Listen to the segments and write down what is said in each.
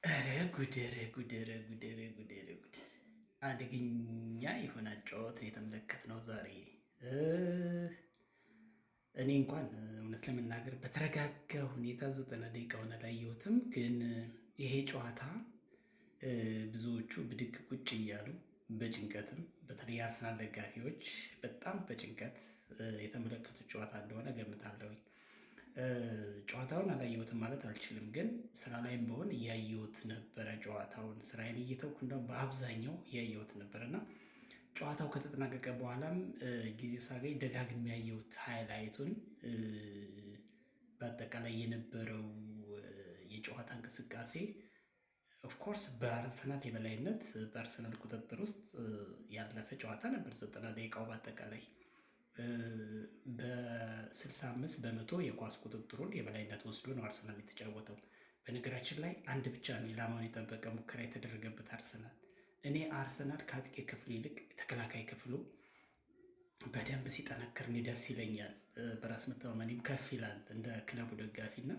ኧረ ጉድ! ኧረ ጉድ! ኧረ ጉድ! ኧረ ጉድ! ኧረ ጉድ! አደገኛ የሆነ አጨዋወት ነው የተመለከትነው ዛሬ። እኔ እንኳን እውነት ለመናገር በተረጋጋ ሁኔታ 90 ደቂቃውን አላየሁትም፣ ግን ይሄ ጨዋታ ብዙዎቹ ብድግ ቁጭ እያሉ በጭንቀትም በተለይ የአርሰናል ደጋፊዎች በጣም በጭንቀት የተመለከቱት ጨዋታ እንደሆነ ገምታለሁኝ። ጨዋታውን አላየሁትም ማለት አልችልም፣ ግን ስራ ላይም በሆን እያየሁት ነበረ። ጨዋታውን ስራዬን እየተውኩ እንደውም በአብዛኛው እያየሁት ነበር እና ጨዋታው ከተጠናቀቀ በኋላም ጊዜ ሳገኝ ደጋግሜ ያየሁት ሃይላይቱን። በአጠቃላይ የነበረው የጨዋታ እንቅስቃሴ ኦፍኮርስ በአርሰናል የበላይነት በአርሰናል ቁጥጥር ውስጥ ያለፈ ጨዋታ ነበር። 90 ደቂቃው በአጠቃላይ በ65 በመቶ የኳስ ቁጥጥሩን የበላይነት ወስዶ ነው አርሰናል የተጫወተው። በነገራችን ላይ አንድ ብቻ ነው ኢላማውን የጠበቀ ሙከራ የተደረገበት አርሰናል። እኔ አርሰናል ከአጥቂ ክፍሉ ይልቅ ተከላካይ ክፍሉ በደንብ ሲጠነክር እኔ ደስ ይለኛል። በራስ መተማመኔም ከፍ ይላል እንደ ክለቡ ደጋፊና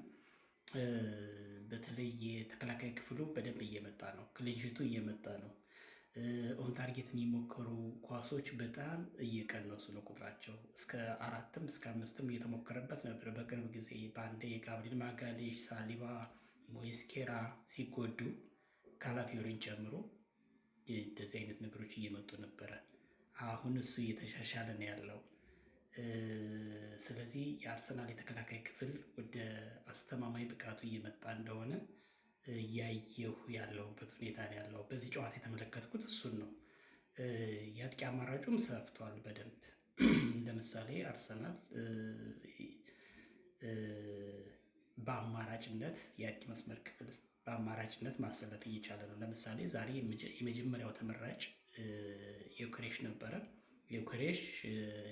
በተለይ የተከላካይ ክፍሉ በደንብ እየመጣ ነው፣ ክሊንሺቱ እየመጣ ነው። ኦን ታርጌት የሚሞከሩ ኳሶች በጣም እየቀነሱ ነው ቁጥራቸው። እስከ 4ም እስከ 5ም እየተሞከረበት ነበር። በቅርብ ጊዜ በአንዴ ጋብሪኤል ማጋሌሽ፣ ሳሊባ፣ ሞስኬራ ሲጎዱ ካላፊዮሪን ጨምሮ እንደዚህ አይነት ነገሮች እየመጡ ነበረ። አሁን እሱ እየተሻሻለ ነው ያለው። ስለዚህ የአርሰናል የተከላካይ ክፍል ወደ አስተማማኝ ብቃቱ እየመጣ እንደሆነ እያየሁ ያለሁበት ሁኔታ ነው ያለው። በዚህ ጨዋታ የተመለከትኩት እሱን ነው። የአጥቂ አማራጩም ሰፍቷል በደንብ። ለምሳሌ አርሰናል በአማራጭነት የአጥቂ መስመር ክፍል በአማራጭነት ማሰለፍ እየቻለ ነው። ለምሳሌ ዛሬ የመጀመሪያው ተመራጭ ዮኬሬሽ ነበረ። ዮኬሬሽ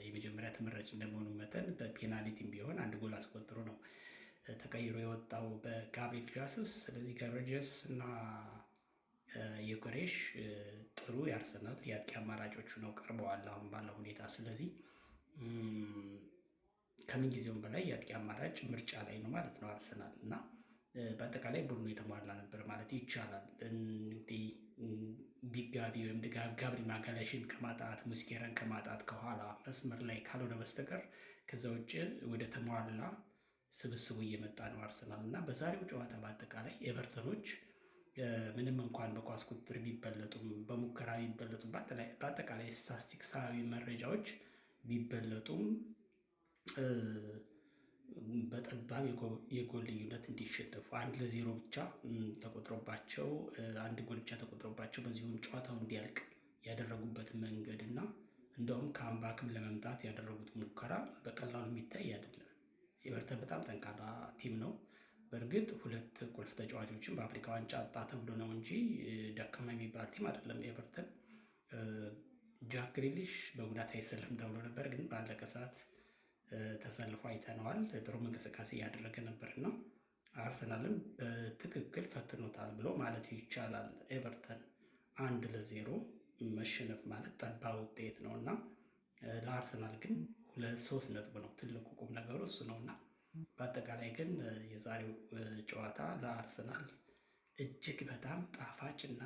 የመጀመሪያ ተመራጭ እንደመሆኑ መጠን በፔናልቲም ቢሆን አንድ ጎል አስቆጥሮ ነው ተቀይሮ የወጣው በጋብሪኤል ጃስስ። ስለዚህ ጋብሪኤል ጃስስ እና ዮኬሬሽ ጥሩ የአርሰናል የአጥቂ አማራጮቹ ነው ቀርበዋል አሁን ባለው ሁኔታ። ስለዚህ ከምን ጊዜውም በላይ የአጥቂ አማራጭ ምርጫ ላይ ነው ማለት ነው አርሰናል እና በአጠቃላይ ቡድኑ የተሟላ ነበር ማለት ይቻላል። እንግዲህ ቢጋቢ ወይም ጋብሪኤል ማጋሌሽን ከማጣት ሙስኬራን ከማጣት ከኋላ መስመር ላይ ካልሆነ በስተቀር ከዛ ውጭ ወደ ተሟላ ስብስቡ እየመጣ ነው አርሰናል እና በዛሬው ጨዋታ በአጠቃላይ ኤቨርተኖች ምንም እንኳን በኳስ ቁጥጥር ቢበለጡም በሙከራ ቢበለጡም በአጠቃላይ ስታስቲክሳዊ መረጃዎች ቢበለጡም በጠባብ የጎል ልዩነት እንዲሸነፉ 1-0 ብቻ ተቆጥሮባቸው አንድ ጎል ብቻ ተቆጥሮባቸው በዚሁም ጨዋታው እንዲያልቅ ያደረጉበት መንገድ እና እንደውም ከአምባክም ለመምጣት ያደረጉት ሙከራ በቀላሉ የሚታይ አይደለም። ኤቨርተን በጣም ጠንካራ ቲም ነው። በእርግጥ ሁለት ቁልፍ ተጫዋቾችን በአፍሪካ ዋንጫ አጣ ተብሎ ነው እንጂ ደካማ የሚባል ቲም አይደለም ኤቨርተን። ጃክ ግሪሊሽ በጉዳት አይሰለፍም ተብሎ ነበር፣ ግን ባለቀ ሰዓት ተሰልፎ አይተነዋል። ጥሩ እንቅስቃሴ እያደረገ ነበርና አርሰናልም በትክክል ፈትኖታል ብሎ ማለት ይቻላል። ኤቨርተን 1-0 መሸነፍ ማለት ጠባብ ውጤት ነው እና ለአርሰናል ግን 2-3 ነጥብ ነው ትልቁ ቁም ነገሩ እሱ ነው እና በአጠቃላይ ግን የዛሬው ጨዋታ ለአርሰናል እጅግ በጣም ጣፋጭ እና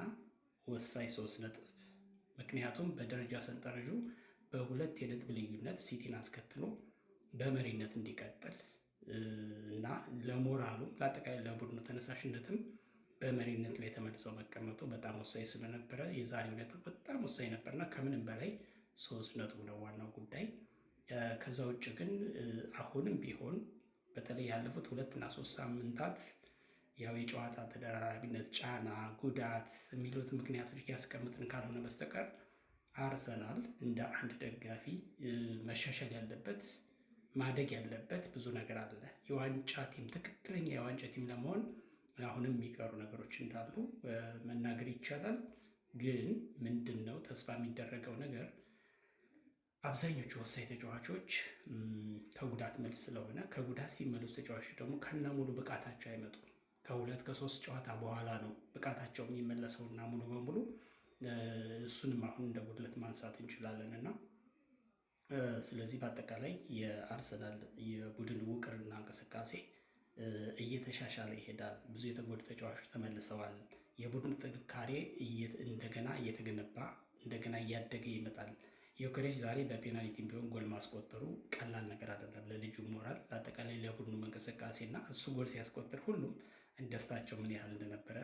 ወሳኝ 3 ነጥብ፣ ምክንያቱም በደረጃ ሰንጠረዡ በ2 የነጥብ ልዩነት ሲቲን አስከትሎ በመሪነት እንዲቀጥል እና ለሞራሉ ለአጠቃላይ ለቡድኑ ተነሳሽነትም በመሪነት ላይ ተመልሶ መቀመጡ በጣም ወሳኝ ስለነበረ የዛሬው ነጥብ በጣም ወሳኝ ነበርና ከምንም በላይ 3 ነጥብ ነው ዋናው ጉዳይ። ከዛ ውጭ ግን አሁንም ቢሆን በተለይ ያለፉት 2 እና 3 ሳምንታት ያው የጨዋታ ተደራራቢነት፣ ጫና፣ ጉዳት የሚሉት ምክንያቶች ያስቀምጥን ካልሆነ በስተቀር አርሰናል እንደ አንድ ደጋፊ መሻሻል ያለበት ማደግ ያለበት ብዙ ነገር አለ። የዋንጫ ቲም ትክክለኛ የዋንጫ ቲም ለመሆን አሁንም የሚቀሩ ነገሮች እንዳሉ መናገር ይቻላል። ግን ምንድን ነው ተስፋ የሚደረገው ነገር አብዛኞቹ ወሳኝ ተጫዋቾች ከጉዳት መልስ ስለሆነ ከጉዳት ሲመለሱ ተጫዋቾች ደግሞ ከነ ሙሉ ብቃታቸው አይመጡም። ከ2 ከ3 ጨዋታ በኋላ ነው ብቃታቸው የሚመለሰውና ሙሉ በሙሉ እሱንም አሁን እንደ ጉድለት ማንሳት እንችላለን እና ስለዚህ በአጠቃላይ የአርሰናል የቡድን ውቅርና እንቅስቃሴ እየተሻሻለ ይሄዳል። ብዙ የተጎዱ ተጫዋቾች ተመልሰዋል። የቡድኑ ጥንካሬ እንደገና እየተገነባ እንደገና እያደገ ይመጣል። ዮኬሬሽ ዛሬ በፔናልቲም ቢሆን ጎል ማስቆጠሩ ቀላል ነገር አይደለም። ለልጁ ሞራል፣ ለአጠቃላይ ለቡድኑ እንቅስቃሴ እና እሱ ጎል ሲያስቆጥር ሁሉም ደስታቸው ምን ያህል እንደነበረ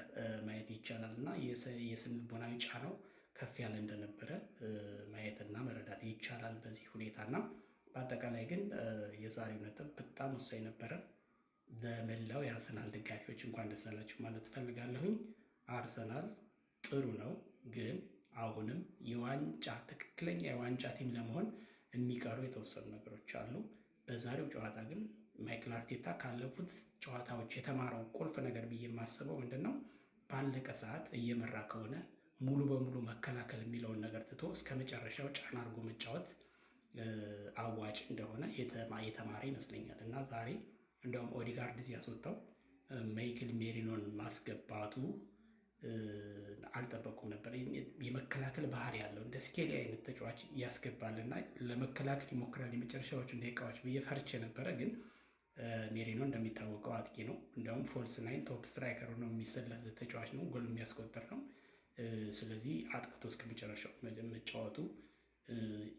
ማየት ይቻላል እና የስነልቦናዊ ጫናው ከፍ ያለ እንደነበረ ማየትና መረዳት ይቻላል በዚህ ሁኔታና በአጠቃላይ ግን የዛሬው ነጥብ በጣም ወሳኝ ነበረ። ለመላው የአርሰናል ደጋፊዎች እንኳን ደስ አላችሁ ማለት እፈልጋለሁኝ። አርሰናል ጥሩ ነው፣ ግን አሁንም ትክክለኛ የዋንጫ ቲም ለመሆን የሚቀሩ የተወሰኑ ነገሮች አሉ። በዛሬው ጨዋታ ግን ማይክል አርቴታ ካለፉት ጨዋታዎች የተማረው ቁልፍ ነገር ብዬ የማስበው ምንድን ነው፣ ባለቀ ሰዓት እየመራ ከሆነ ሙሉ በሙሉ መከላከል የሚለውን ነገር ትቶ እስከ መጨረሻው ጫና አድርጎ መጫወት አዋጭ እንደሆነ የተማረ ይመስለኛል እና ዛሬ እንዲያውም ኦዲጋርድ ሲያስወጣው ማይክል ሜሪኖን ማስገባቱ አልጠበቁም ነበር። የመከላከል ባህሪ ያለው እንደ ስኬሊ አይነት ተጫዋች ያስገባልና ለመከላከል ይሞክራል የመጨረሻዎቹን ደቂቃዎች ብዬ ፈርቼ ነበረ። ግን ሜሪኖ እንደሚታወቀው አጥቂ ነው። እንዲያውም ፎልስ ናይን ቶፕ ስትራይከር ነው፣ የሚሰለፍ ተጫዋች ነው፣ ጎል የሚያስቆጥር ነው። ስለዚህ አጥቅቶ እስከ መጨረሻው መጫወቱ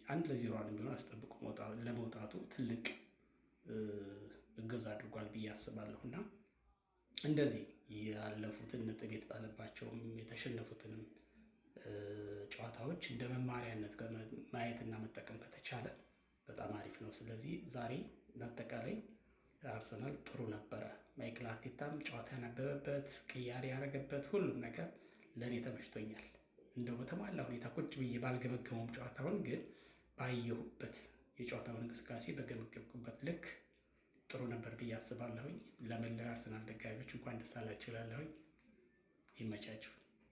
1-0 ቢሆን አስጠብቆ ለመውጣቱ ትልቅ እገዛ አድርጓል ብዬ አስባለሁ እና እንደዚህ ያለፉትን ነጥብ የተጣለባቸውም የተሸነፉትንም ጨዋታዎች እንደ መማሪያነት ማየትና መጠቀም ከተቻለ በጣም አሪፍ ነው። ስለዚህ ዛሬ በአጠቃላይ አርሰናል ጥሩ ነበረ። ማይክል አርቴታም ጨዋታ ያነበበበት ቅያሬ ያደረገበት ሁሉም ነገር ለእኔ ተመችቶኛል። እንደው በተሟላ ሁኔታ ቁጭ ብዬ ባልገመገመውም ጨዋታውን ግን ባየሁበት የጨዋታውን እንቅስቃሴ በገመገምኩበት ልክ ጥሩ ነበር ብዬ አስባለሁኝ። ለመላው አርሰናል ደጋፊዎች እንኳን ደስ አላችሁ እላለሁኝ። ይመቻችሁ።